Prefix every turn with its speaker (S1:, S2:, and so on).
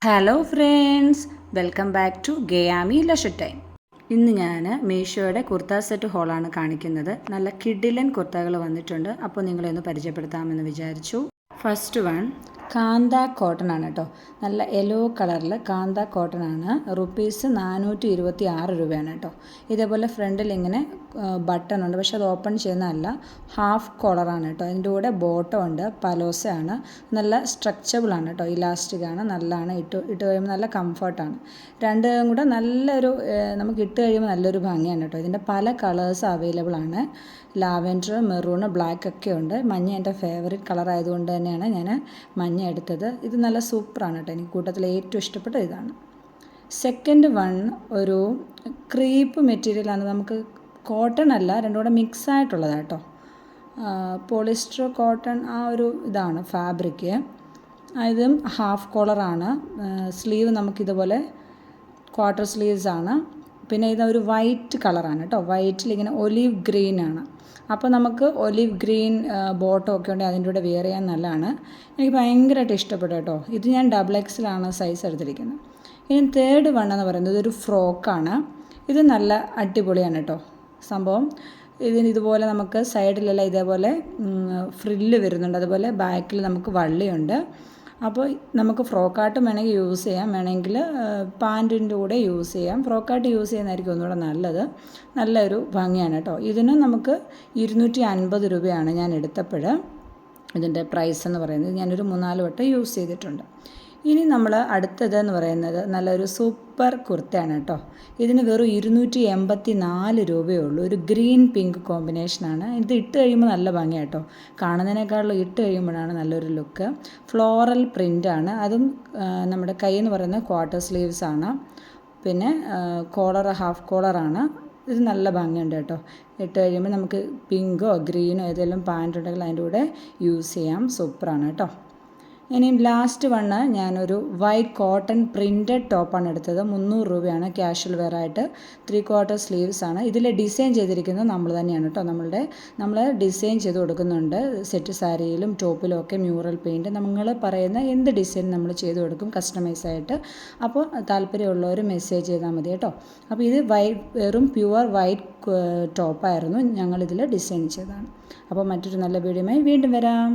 S1: Hello friends, welcome back to Gayami leisure time. ഇന്ന് ഞാൻ മീഷോയുടെ kurta set ഹോളാണ് കാണിക്കുന്നത്. നല്ല കിഡിലൻ കുർത്തകൾ വന്നിട്ടുണ്ട്. അപ്പോൾ നിങ്ങളെ ഒന്ന് പരിചയപ്പെടുത്താമെന്ന് വിചാരിച്ചു. ഫസ്റ്റ് വൺ കാന്ത കോട്ടൺ ആണ് കേട്ടോ. നല്ല യെല്ലോ കളറിൽ കാന്ത കോട്ടൺ ആണ്. റുപ്പീസ് 426 രൂപയാണ് കേട്ടോ. ഇതേപോലെ ഫ്രണ്ടിൽ ഇങ്ങനെ ബട്ടൺ ഉണ്ട്, പക്ഷെ അത് ഓപ്പൺ ചെയ്യുന്നതല്ല, ഹാഫ് കോളറാണ് കേട്ടോ. അതിൻ്റെ കൂടെ ബോട്ടം ഉണ്ട്, പലോസ ആണ്. നല്ല സ്ട്രെച്ചബിൾ ആണ് കേട്ടോ, ഇലാസ്റ്റിക് ആണ്, നല്ലതാണ്. ഇട്ട് കഴിയുമ്പോൾ നല്ല കംഫർട്ടാണ്. രണ്ടും കൂടെ നല്ലൊരു നമുക്ക് ഇട്ട് കഴിയുമ്പോൾ നല്ലൊരു ഭംഗിയാണ് കേട്ടോ. ഇതിൻ്റെ പല കളേഴ്സ് അവൈലബിൾ ആണ്. ലാവൻഡർ, മെറൂൺ, ബ്ലാക്ക് ഒക്കെ ഉണ്ട്. മഞ്ഞ എൻ്റെ ഫേവറേറ്റ് കളർ ആയതുകൊണ്ട് തന്നെയാണ് ഞാൻ മഞ്ഞ എടുത്തത്. ഇത് നല്ല സൂപ്പറാണ് കേട്ടോ. എനിക്ക് കൂട്ടത്തിൽ ഏറ്റവും ഇഷ്ടപ്പെട്ട ഇതാണ്. സെക്കൻഡ് വൺ ഒരു ക്രീപ്പ് മെറ്റീരിയലാണ്. നമുക്ക് കോട്ടൺ അല്ല, രണ്ടും കൂടെ മിക്സ് ആയിട്ടുള്ളതാണ് കേട്ടോ. പോളിസ്റ്റർ കോട്ടൺ ആ ഒരു ഇതാണ് ഫാബ്രിക്. ഇതും ഹാഫ് കോളറാണ്. സ്ലീവ് നമുക്കിതുപോലെ ക്വാർട്ടർ സ്ലീവ്സ് ആണ്. പിന്നെ ഇതൊരു വൈറ്റ് കളറാണ് കേട്ടോ. വൈറ്റിൽ ഇങ്ങനെ ഒലീവ് ഗ്രീൻ ആണ്. അപ്പോൾ നമുക്ക് ഒലീവ് ഗ്രീൻ ബോട്ടം ഒക്കെ ഉണ്ടെങ്കിൽ അതിൻ്റെ കൂടെ വെയർ ചെയ്യാൻ നല്ലതാണ്. എനിക്ക് ഭയങ്കരമായിട്ട് ഇഷ്ടപ്പെട്ടു കേട്ടോ. ഇത് ഞാൻ XXL സൈസ് എടുത്തിരിക്കുന്നത്. ഇനി തേർഡ് വൺ എന്ന് പറയുന്നത് ഇതൊരു ഫ്രോക്കാണ്. ഇത് നല്ല അടിപൊളിയാണ് കേട്ടോ സംഭവം. ഇതുപോലെ നമുക്ക് സൈഡിലെല്ലാം ഇതേപോലെ ഫ്രില്ല് വരുന്നുണ്ട്. അതുപോലെ ബാക്കിൽ നമുക്ക് വള്ളിയുണ്ട്. അപ്പോൾ നമുക്ക് ഫ്രോക്കായിട്ടും വേണമെങ്കിൽ യൂസ് ചെയ്യാം, വേണമെങ്കിൽ പാൻറ്റിൻ്റെ കൂടെ യൂസ് ചെയ്യാം. ഫ്രോക്കായിട്ട് യൂസ് ചെയ്യുന്നതായിരിക്കും ഒന്നുകൂടെ നല്ലത്. നല്ലൊരു ഭംഗിയാണ് കേട്ടോ. ഇതിന് നമുക്ക് 250 രൂപയാണ് ഞാൻ എടുത്തപ്പോൾ ഇതിൻ്റെ പ്രൈസ് എന്ന് പറയുന്നത്. ഞാനൊരു 3-4 വട്ടം യൂസ് ചെയ്തിട്ടുണ്ട്. ഇനി നമ്മൾ അടുത്തതെന്ന് പറയുന്നത് നല്ലൊരു സൂപ്പർ കുർത്തയാണ് കേട്ടോ. ഇതിന് വെറും 284 രൂപയേ ഉള്ളൂ. ഒരു ഗ്രീൻ പിങ്ക് കോമ്പിനേഷനാണ്. ഇത് ഇട്ട് കഴിയുമ്പോൾ നല്ല ഭംഗിയാണ് കേട്ടോ. കാണുന്നതിനേക്കാളും ഇട്ട് കഴിയുമ്പോഴാണ് നല്ലൊരു ലുക്ക്. ഫ്ലോറൽ പ്രിൻ്റാണ്. അതും നമ്മുടെ കൈ എന്ന് പറയുന്നത് ക്വാർട്ടർ സ്ലീവ്സ് ആണ്. പിന്നെ കോളർ ഹാഫ് കോളറാണ്. ഇത് നല്ല ഭംഗിയുണ്ട് കേട്ടോ. ഇട്ട് കഴിയുമ്പോൾ നമുക്ക് പിങ്കോ ഗ്രീനോ ഏതെങ്കിലും പാൻറ് ഉണ്ടെങ്കിൽ അതിൻ്റെ കൂടെ യൂസ് ചെയ്യാം. സൂപ്പറാണ് കേട്ടോ. ഇനി ലാസ്റ്റ് വണ്ണ് ഞാനൊരു വൈറ്റ് കോട്ടൺ പ്രിൻറ്റഡ് ടോപ്പാണ് എടുത്തത്. 300 രൂപയാണ്. ക്യാഷ്വൽ വെയർ ആയിട്ട് 3/4 സ്ലീവ്സ് ആണ്. ഇതിൽ ഡിസൈൻ ചെയ്തിരിക്കുന്നത് നമ്മൾ തന്നെയാണ് കേട്ടോ. നമ്മൾ ഡിസൈൻ ചെയ്ത് കൊടുക്കുന്നുണ്ട്. സെറ്റ് സാരിയിലും ടോപ്പിലും ഒക്കെ മ്യൂറൽ പെയിൻറ്റ് നമ്മൾ പറയുന്ന എന്ത് ഡിസൈൻ നമ്മൾ ചെയ്ത് കൊടുക്കും കസ്റ്റമൈസ് ആയിട്ട്. അപ്പോൾ താല്പര്യമുള്ളവർ മെസ്സേജ് ചെയ്താൽ മതി കേട്ടോ. അപ്പോൾ ഇത് വെറും പ്യുവർ വൈറ്റ് ടോപ്പായിരുന്നു ഞങ്ങളിതിൽ ഡിസൈൻ ചെയ്തതാണ്. അപ്പോൾ മറ്റൊരു നല്ല വീഡിയോയുമായി വീണ്ടും വരാം.